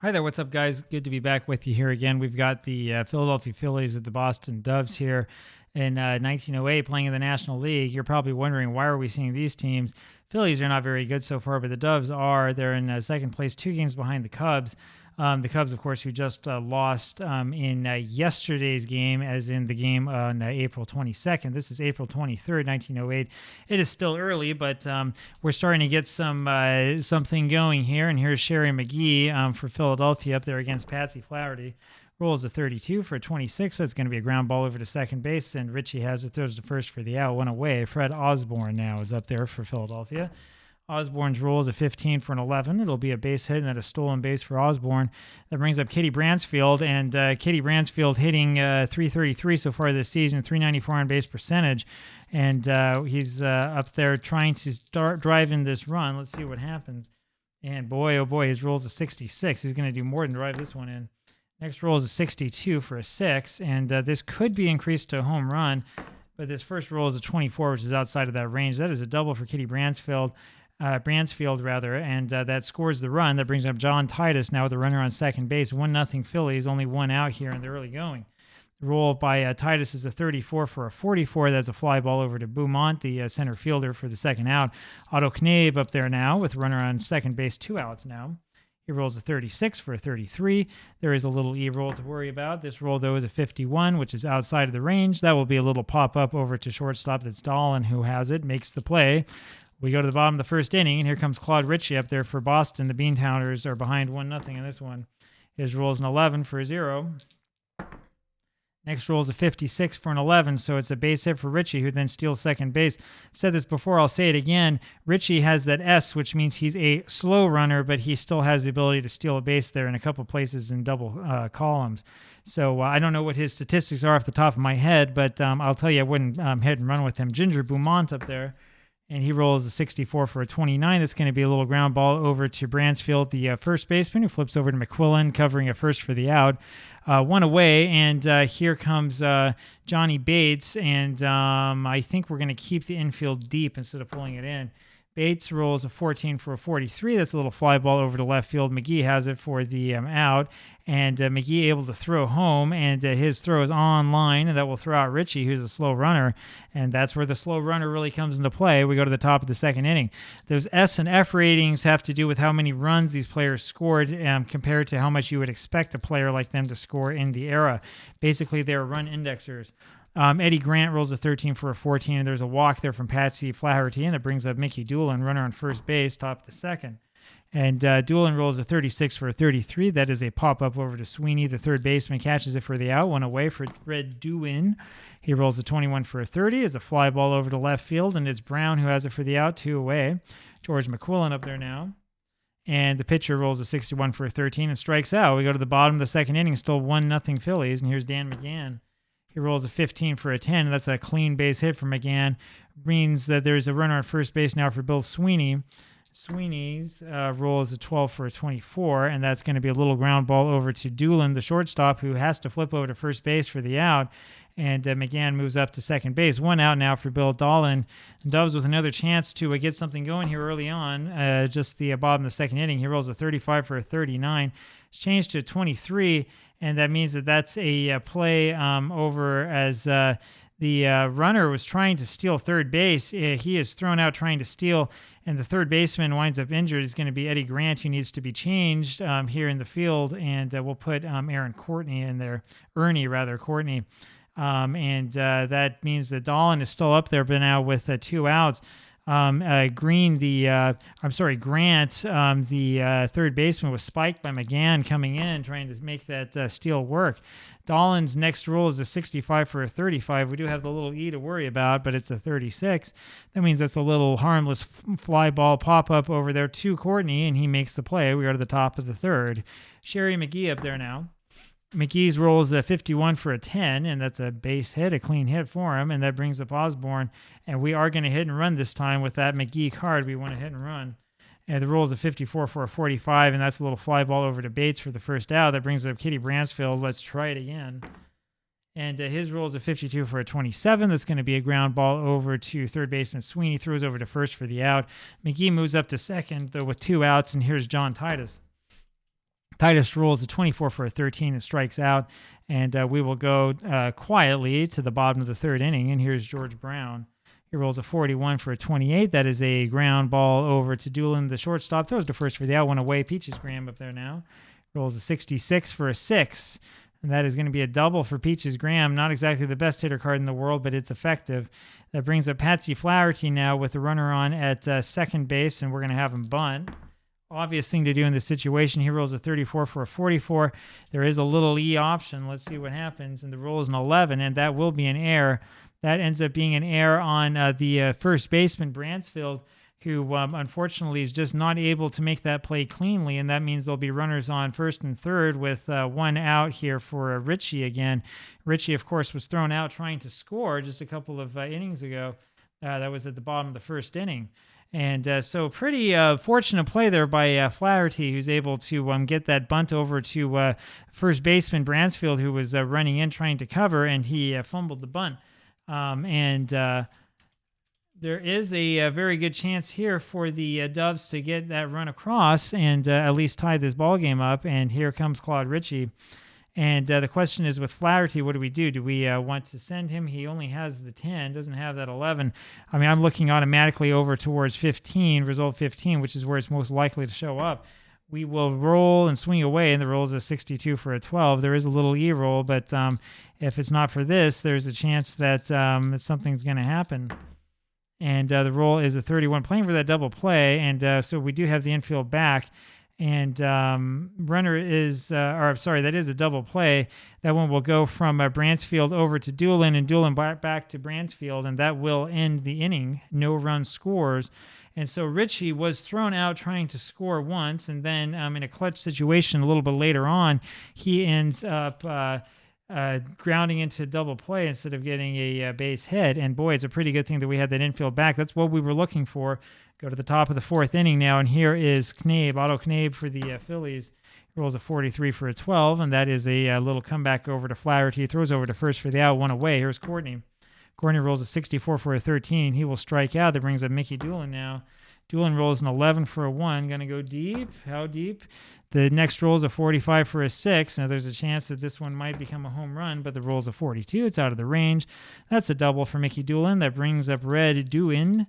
Hi there, what's up, guys? Good to be back with you here again. We've got the Philadelphia Phillies at the Boston Doves here in 1908 playing in the National League. You're probably wondering, why are we seeing these teams? Phillies are not very good so far, but the Doves are. They're in second place, 2 games behind the Cubs. The Cubs, of course, who just lost in yesterday's game, as in the game on April 22nd. This is April 23rd, 1908. It is still early, but we're starting to get something going here. And here's Sherry McGee for Philadelphia up there against Patsy Flaherty. Rolls a 32 for a 26. That's going to be a ground ball over to second base, and Richie Hazard throws to first for the out. One away. Fred Osborne now is up there for Philadelphia. Osborne's roll is a 15 for an 11. It'll be a base hit and then a stolen base for Osborne. That brings up Kitty Bransfield, and Kitty Bransfield hitting .333 so far this season, .394 on base percentage, and he's up there trying to start driving this run. Let's see what happens. And boy, oh boy, his roll's a 66. He's going to do more than drive this one in. Next roll is a 62 for a 6, and this could be increased to a home run, but this first roll is a 24, which is outside of that range. That is a double for Kitty Bransfield. And that scores the run. That brings up John Titus now with a runner on second base. 1-0 Phillies, only one out here in the early going. The roll by Titus is a 34 for a 44. That's a fly ball over to Beaumont, the center fielder, for the second out. Otto Knabe up there now with a runner on second base, 2 outs now. He rolls a 36 for a 33. There is a little E roll to worry about. This roll, though, is a 51, which is outside of the range. That will be a little pop-up over to shortstop. That's Dahlin who has it, makes the play. We go to the bottom of the first inning, and here comes Claude Ritchie up there for Boston. The Beantowners are behind 1-0 in this one. His roll is an 11 for a 0. Next roll is a 56 for an 11, so it's a base hit for Ritchie, who then steals second base. I've said this before, I'll say it again. Ritchie has that S, which means he's a slow runner, but he still has the ability to steal a base there in a couple places in double columns. So I don't know what his statistics are off the top of my head, but I'll tell you, I wouldn't hit and run with him. Ginger Beaumont up there. And he rolls a 64 for a 29. That's going to be a little ground ball over to Bransfield, the first baseman, who flips over to McQuillan, covering a first for the out. One away, and here comes Johnny Bates, and I think we're going to keep the infield deep instead of pulling it in. Bates rolls a 14 for a 43. That's a little fly ball over to left field. McGee has it for the out, and McGee able to throw home, and his throw is on line, and that will throw out Ritchie, who's a slow runner, and that's where the slow runner really comes into play. We go to the top of the second inning. Those S and F ratings have to do with how many runs these players scored compared to how much you would expect a player like them to score in the era. Basically, they're run indexers. Eddie Grant rolls a 13 for a 14, and there's a walk there from Patsy Flaherty, and that brings up Mickey Doolin, runner on first base, top of the second. And Doolin rolls a 36 for a 33. That is a pop-up over to Sweeney. The third baseman catches it for the out. One away for Red Dewin. He rolls a 21 for a 30. It's a fly ball over to left field, and it's Brown who has it for the out. 2 away. George McQuillan up there now. And the pitcher rolls a 61 for a 13 and strikes out. We go to the bottom of the second inning, still 1-0 Phillies, and here's Dan McGann. He rolls a 15 for a 10. That's a clean base hit for McGann. Means that there's a runner on first base now for Bill Sweeney. Sweeney's roll is a 12 for a 24, and that's going to be a little ground ball over to Doolin, the shortstop, who has to flip over to first base for the out. And McGann moves up to second base. 1 out now for Bill Dahlin. Doves with another chance to get something going here early on. Just the bottom of the second inning. He rolls a 35 for a 39. It's changed to a 23, and that means that that's a play over as the runner was trying to steal third base. He is thrown out trying to steal, and the third baseman winds up injured. It's going to be Eddie Grant, who needs to be changed here in the field, and we'll put Aaron Courtney in there. Ernie Courtney. That means that Dahlin is still up there, but now with 2 outs. Grant, the third baseman, was spiked by McGann coming in, trying to make that steal work. Dahlin's next roll is a 65 for a 35. We do have the little E to worry about, but it's a 36. That means that's a little harmless fly ball pop-up over there to Courtney, and he makes the play. We go to the top of the third. Sherry McGee up there now. McGee's roll is a 51 for a 10, and that's a base hit, a clean hit for him, and that brings up Osborne. And we are going to hit and run this time with that McGee card. We want to hit and run. And the roll is a 54 for a 45, and that's a little fly ball over to Bates for the first out. That brings up Kitty Bransfield. Let's try it again. And his roll is a 52 for a 27. That's going to be a ground ball over to third baseman Sweeney. Throws over to first for the out. McGee moves up to second, though, with 2 outs, and here's John Titus. Titus rolls a 24 for a 13 and strikes out. And we will go quietly to the bottom of the third inning. And here's George Brown. He rolls a 41 for a 28. That is a ground ball over to Doolin, the shortstop. Throws to first for the out. One away. Peaches Graham up there now. Rolls a 66 for a 6. And that is going to be a double for Peaches Graham. Not exactly the best hitter card in the world, but it's effective. That brings up Patsy Flaherty now with the runner on at second base, and we're going to have him bunt. Obvious thing to do in this situation. He rolls a 34 for a 44. There is a little E option. Let's see what happens. And the roll is an 11, and that will be an error. That ends up being an error on the first baseman, Bransfield, who unfortunately is just not able to make that play cleanly, and that means there'll be runners on first and third with one out here for Ritchie again. Ritchie, of course, was thrown out trying to score just a couple of innings ago. That was at the bottom of the first inning. And so pretty fortunate play there by Flaherty, who's able to get that bunt over to first baseman Bransfield, who was running in trying to cover, and he fumbled the bunt. There is a very good chance here for the Doves to get that run across and at least tie this ball game up. And here comes Claude Ritchie. And the question is with Flaherty, what do we do? Do we want to send him? He only has the 10, doesn't have that 11. I mean, I'm looking automatically over towards 15, result 15, which is where it's most likely to show up. We will roll and swing away, and the roll is a 62 for a 12. There is a little E roll, but if it's not for this, there's a chance that something's going to happen. And the roll is a 31, playing for that double play. And so we do have the infield back. And runner is, that is a double play. That one will go from Bransfield over to Doolin, and Doolin back to Bransfield, and that will end the inning. No run scores. And so Ritchie was thrown out trying to score once, and then in a clutch situation a little bit later on, he ends up grounding into double play instead of getting a base hit. And boy, it's a pretty good thing that we had that infield back. That's what we were looking for. Go to the top of the fourth inning now, and here is Knabe, Otto Knabe for the Phillies. He rolls a 43 for a 12, and that is a little comeback over to Flaherty. He throws over to first for the out, one away. Here's Courtney. Courtney rolls a 64 for a 13. He will strike out. That brings up Mickey Doolin now. Doolin rolls an 11 for a 1. Going to go deep. How deep? The next roll is a 45 for a 6. Now, there's a chance that this one might become a home run, but the roll is a 42. It's out of the range. That's a double for Mickey Doolin. That brings up Red Doolin,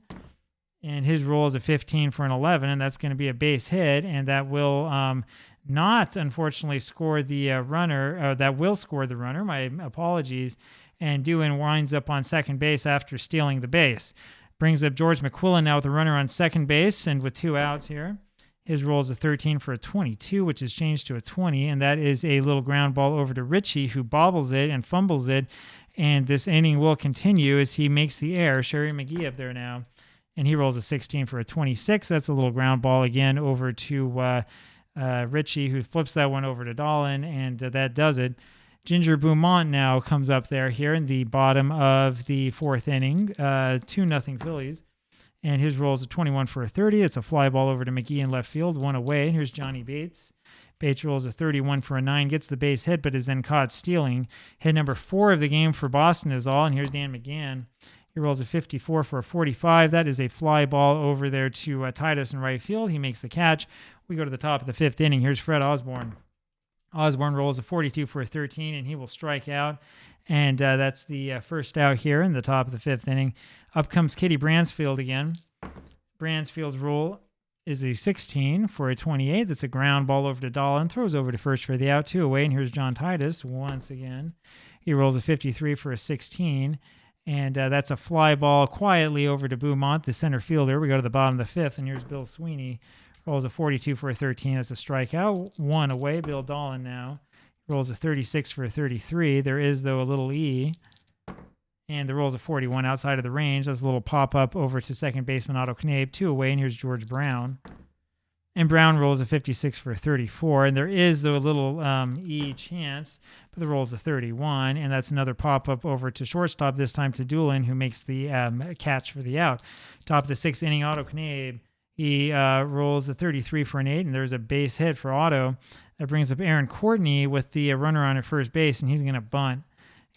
and his roll is a 15 for an 11, and that's going to be a base hit, and that will not, unfortunately, score the runner. That will score the runner. My apologies. And Doolin winds up on second base after stealing the base. Brings up George McQuillan now with a runner on second base and with 2 outs here. His roll is a 13 for a 22, which is changed to a 20, and that is a little ground ball over to Ritchie, who bobbles it and fumbles it, and this inning will continue as he makes the error. Sherry McGee up there now, and he rolls a 16 for a 26. That's a little ground ball again over to Ritchie, who flips that one over to Doolin, and that does it. Ginger Beaumont now comes up there here in the bottom of the fourth inning, 2-0 Phillies. And his roll is a 21 for a 30. It's a fly ball over to McGee in left field, 1 away. And here's Johnny Bates. Bates rolls a 31 for a 9, gets the base hit, but is then caught stealing. Hit number 4 of the game for Boston is all. And here's Dan McGann. He rolls a 54 for a 45. That is a fly ball over there to Titus in right field. He makes the catch. We go to the top of the 5th inning. Here's Fred Osborne. Osborne rolls a 42 for a 13, and he will strike out. And that's the first out here in the top of the 5th inning. Up comes Kitty Bransfield again. Bransfield's roll is a 16 for a 28. That's a ground ball over to Doolin. Throws over to first for the out, 2 away. And here's John Titus once again. He rolls a 53 for a 16. And that's a fly ball quietly over to Beaumont, the center fielder. We go to the bottom of the 5th, and here's Bill Sweeney. Rolls a 42 for a 13. That's a strikeout. 1 away. Bill Doolin now. Rolls a 36 for a 33. There is, though, a little E. And the roll's a 41 outside of the range. That's a little pop-up over to second baseman Otto Knabe. 2 away, and here's George Brown. And Brown rolls a 56 for a 34. And there is, though, a little E chance, but the roll's a 31. And that's another pop-up over to shortstop, this time to Doolin, who makes the catch for the out. Top of the 6th inning, Otto Knabe. He rolls a 33 for an 8, and there's a base hit for Otto. That brings up Aaron Courtney with the runner on at first base, and he's going to bunt.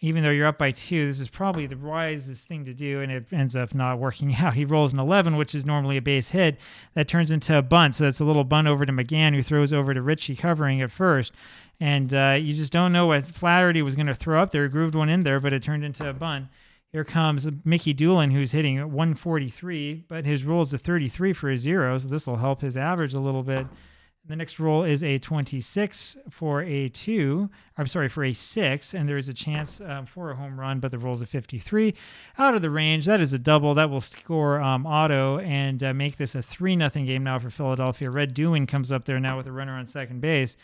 even though you're up by 2, this is probably the wisest thing to do, and it ends up not working out. He rolls an 11, which is normally a base hit. That turns into a bunt, so it's a little bunt over to McGann, who throws over to Ritchie covering at first. And you just don't know what Flaherty was going to throw up there. He grooved one in there, but it turned into a bunt. Here comes Mickey Doolin, who's hitting 143, but his roll is a 33 for a 0, so this will help his average a little bit. The next roll is a 26 for a 2. I'm sorry, for a 6, and there is a chance for a home run, but the roll's a 53. Out of the range, that is a double. That will score Otto and make this a 3-0 game now for Philadelphia. Red Doolin comes up there now with a runner on second base.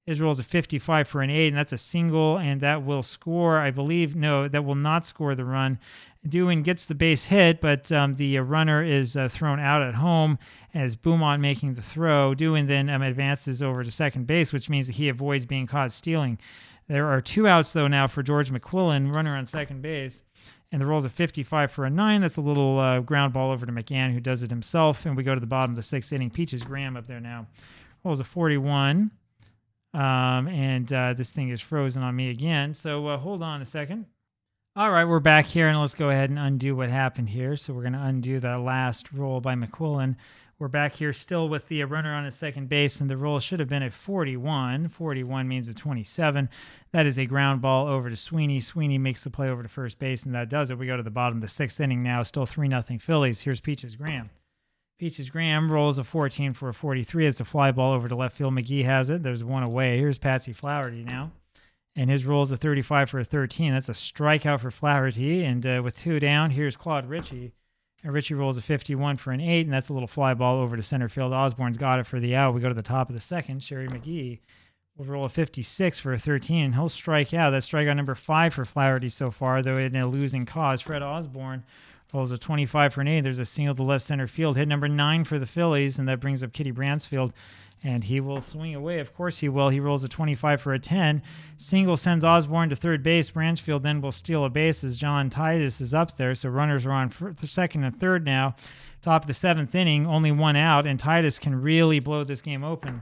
His roll is a 55 for an 8, and that's a single, and that will score, I believe, no, that will not score the run. Doolin gets the base hit, but the runner is thrown out at home as Beaumont making the throw. Doolin then advances over to second base, which means that he avoids being caught stealing. There are 2 outs, though, now for George McQuillan, runner on second base. And the roll's a 55 for a 9. That's a little ground ball over to McGann, who does it himself. And we go to the bottom of the 6th inning. Peaches Graham up there now. Roll's a 41. This thing is frozen on me again. So hold on a second. All right, we're back here, and let's go ahead and undo what happened here. So we're going to undo the last roll by McQuillan. We're back here still with the runner on his second base, and the roll should have been a 41. 41 means a 27. That is a ground ball over to Sweeney. Sweeney makes the play over to first base, and that does it. We go to the bottom of the 6th inning now, still 3-0 Phillies. Here's Peaches Graham. Peaches Graham rolls a 14 for a 43. It's a fly ball over to left field. McGee has it. There's one away. Here's Patsy Flaherty now. And his roll is a 35 for a 13. That's a strikeout for Flaherty. And with 2 down, here's Claude Ritchie. And Ritchie rolls a 51 for an 8, and that's a little fly ball over to center field. Osborne's got it for the out. We go to the top of the 2nd. Sherry McGee will roll a 56 for a 13, and he'll strike out. That's strikeout number 5 for Flaherty so far, though in a losing cause. Fred Osborne rolls a 25 for an 8. There's a single to left center field. Hit number 9 for the Phillies, and that brings up Kitty Bransfield. And he will swing away. Of course he will. He rolls a 25 for a 10. Single sends Osborne to third base. Bransfield then will steal a base as John Titus is up there. So runners are on second and third now. Top of the 7th inning, only 1 out, and Titus can really blow this game open.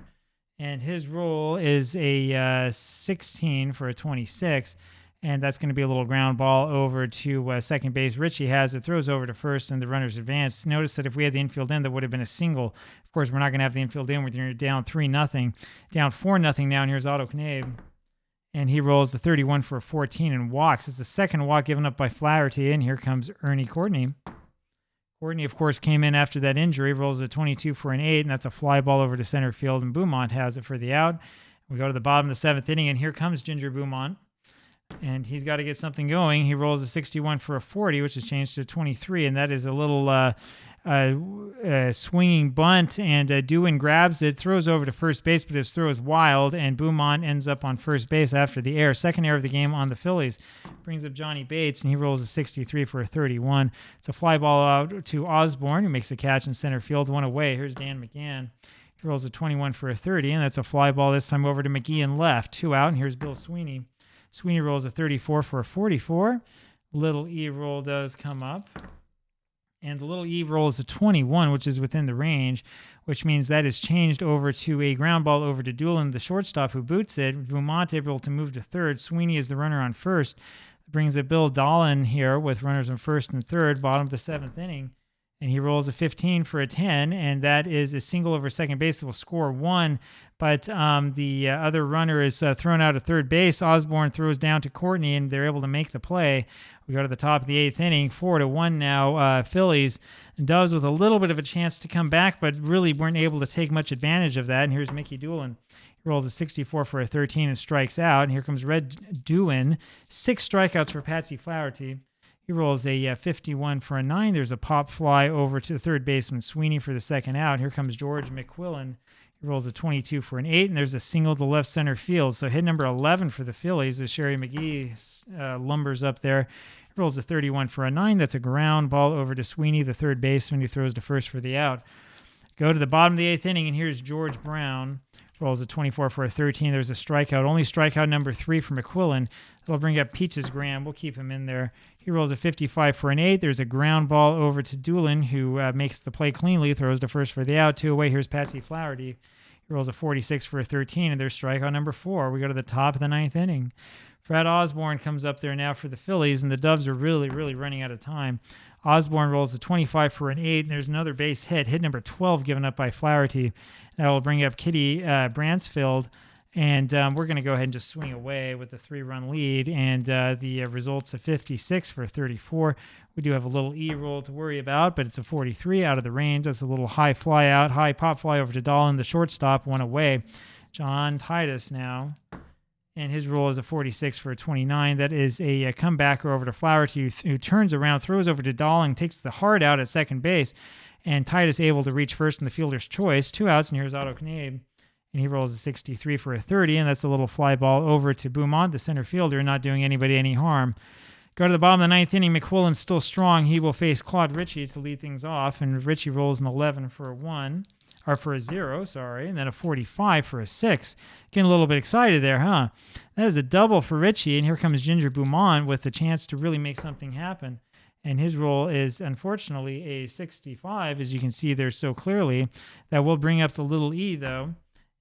And his roll is a 16 for a 26. And that's going to be a little ground ball over to second base. Ritchie has it, throws over to first, and the runners advance. Notice that if we had the infield in, that would have been a single. Of course, we're not going to have the infield in when you're down 3-0. Down 4-0 now, and here's Otto Knabe. And he rolls the 31 for a 14 and walks. It's the second walk given up by Flaherty, and here comes Ernie Courtney. Courtney, of course, came in after that injury, rolls a 22 for an 8, and that's a fly ball over to center field, and Beaumont has it for the out. We go to the bottom of the 7th inning, and here comes Ginger Beaumont. And he's got to get something going. He rolls a 61 for a 40, which has changed to 23, and that is a little swinging bunt, and Doolin grabs it, throws over to first base, but his throw is wild, and Beaumont ends up on first base after the error. Second error of the game on the Phillies. Brings up Johnny Bates, and he rolls a 63 for a 31. It's a fly ball out to Osborne, who makes the catch in center field. 1 away. Here's Dan McGann. He rolls a 21 for a 30, and that's a fly ball this time over to McGee and left. 2 out, and here's Bill Sweeney. Sweeney rolls a 34 for a 44. Little E roll does come up. And the little E roll is a 21, which is within the range, which means that is changed over to a ground ball over to Doolin, the shortstop, who boots it. Beaumont able to move to third. Sweeney is the runner on first. Brings up Bill Dolan here with runners on first and third, bottom of the 7th inning. And he rolls a 15 for a 10, and that is a single over second base that will score 1. But the other runner is thrown out at third base. Osborne throws down to Courtney, and they're able to make the play. We go to the top of the 8th inning, 4-1 now. Phillies. And Doves with a little bit of a chance to come back, but really weren't able to take much advantage of that. And here's Mickey Doolin. He rolls a 64 for a 13 and strikes out. And here comes Red Doolin. 6 strikeouts for Patsy Flaherty. He rolls a 51 for a 9. There's a pop fly over to third baseman Sweeney for the second out. Here comes George McQuillan. He rolls a 22 for an 8, and there's a single to left center field. So hit number 11 for the Phillies as Sherry McGee lumbers up there. He rolls a 31 for a 9. That's a ground ball over to Sweeney, the third baseman, who throws to first for the out. Go to the bottom of the 8th inning, and here's George Brown. Rolls a 24 for a 13. There's a strikeout. Only strikeout number 3 for McQuillan. That'll bring up Peaches Graham. We'll keep him in there. He rolls a 55 for an 8. There's a ground ball over to Doolin, who makes the play cleanly, throws to first for the out. 2 away. Here's Patsy Flaherty. He rolls a 46 for a 13, and there's strikeout number 4. We go to the top of the 9th inning. Fred Osborne comes up there now for the Phillies, and the Doves are really, really running out of time. Osborne rolls a 25 for an 8, and there's another base hit number 12 given up by Flaherty. That will bring up Kitty Bransfield, and we're going to go ahead and just swing away with the 3-run lead, and the result's a 56 for 34. We do have a little E roll to worry about, but it's a 43 out of the range. That's a little high fly out, high pop fly over to Dahlin. The shortstop went away. John Titus now, and his roll is a 46 for a 29. That is a comebacker over to Flaherty, who turns around, throws over to Dahlin, takes the hard out at second base, and Titus able to reach first in the fielder's choice. 2 outs, and here's Otto Knabe, and he rolls a 63 for a 30, and that's a little fly ball over to Beaumont, the center fielder, not doing anybody any harm. Go to the bottom of the 9th inning. McQuillan's still strong. He will face Claude Ritchie to lead things off, and Ritchie rolls an 11 for a 1. Or for a 0, sorry, and then a 45 for a 6. Getting a little bit excited there, huh? That is a double for Ritchie, and here comes Ginger Beaumont with the chance to really make something happen. And his roll is, unfortunately, a 65, as you can see there so clearly. That will bring up the little E, though.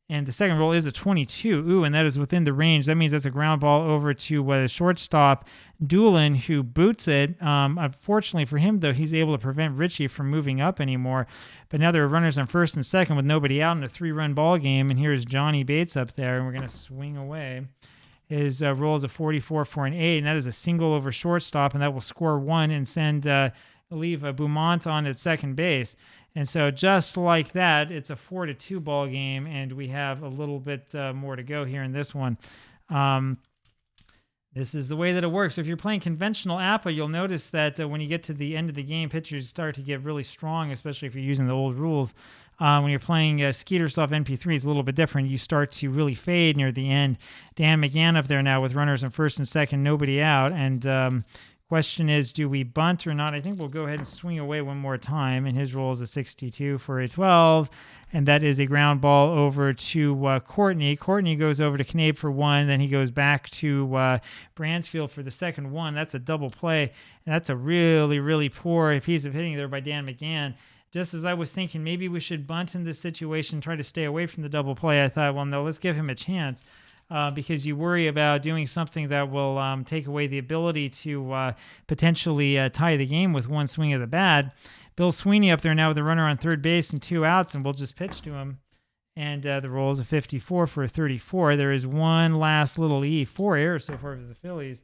And the second roll is a 22. Ooh, and that is within the range. That means that's a ground ball over to shortstop Doolin, who boots it. Unfortunately for him, though, he's able to prevent Ritchie from moving up anymore. But now there are runners on first and second with nobody out in a 3-run ball game. And here's Johnny Bates up there, and we're going to swing away. His roll is a 44 for an 8, and that is a single over shortstop, and that will score 1 and send leave Beaumont on at second base. And so just like that, it's a 4-2 ball game, and we have a little bit more to go here in this one. This is the way that it works. So if you're playing conventional APBA, you'll notice that when you get to the end of the game, pitchers start to get really strong, especially if you're using the old rules. When you're playing Skeetersoft NPIII, it's a little bit different. You start to really fade near the end. Dan McGann up there now with runners on first and second, nobody out, and question is, do we bunt or not? I think we'll go ahead and swing away one more time, and his roll is a 62 for a 12, and that is a ground ball over to Courtney. Courtney goes over to Knabe for 1, then he goes back to Bransfield for the second 1. That's a double play, and that's a really, really poor piece of hitting there by Dan McGann. Just as I was thinking, maybe we should bunt in this situation, try to stay away from the double play, I thought, well, no, let's give him a chance. Because you worry about doing something that will take away the ability to potentially tie the game with one swing of the bat. Bill Sweeney up there now with a runner on third base and 2 outs, and we'll just pitch to him. And the roll is a 54 for a 34. There is one last little E. 4 errors so far for the Phillies.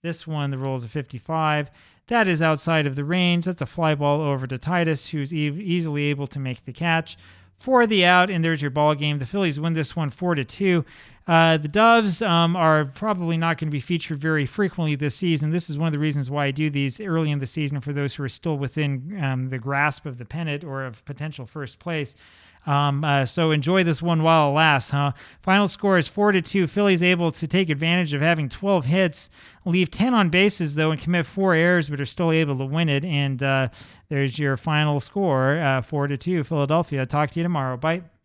This one, the roll is a 55. That is outside of the range. That's a fly ball over to Titus, who's easily able to make the catch for the out, and there's your ball game. The Phillies win this one 4-2. The Doves are probably not going to be featured very frequently this season. This is one of the reasons why I do these early in the season for those who are still within the grasp of the pennant or of potential first place. So enjoy this one while it lasts, huh? Final score is 4-2. Phillies able to take advantage of having 12 hits, leave 10 on bases, though, and commit 4 errors, but are still able to win it. And there's your final score, 4-2, Philadelphia. Talk to you tomorrow. Bye.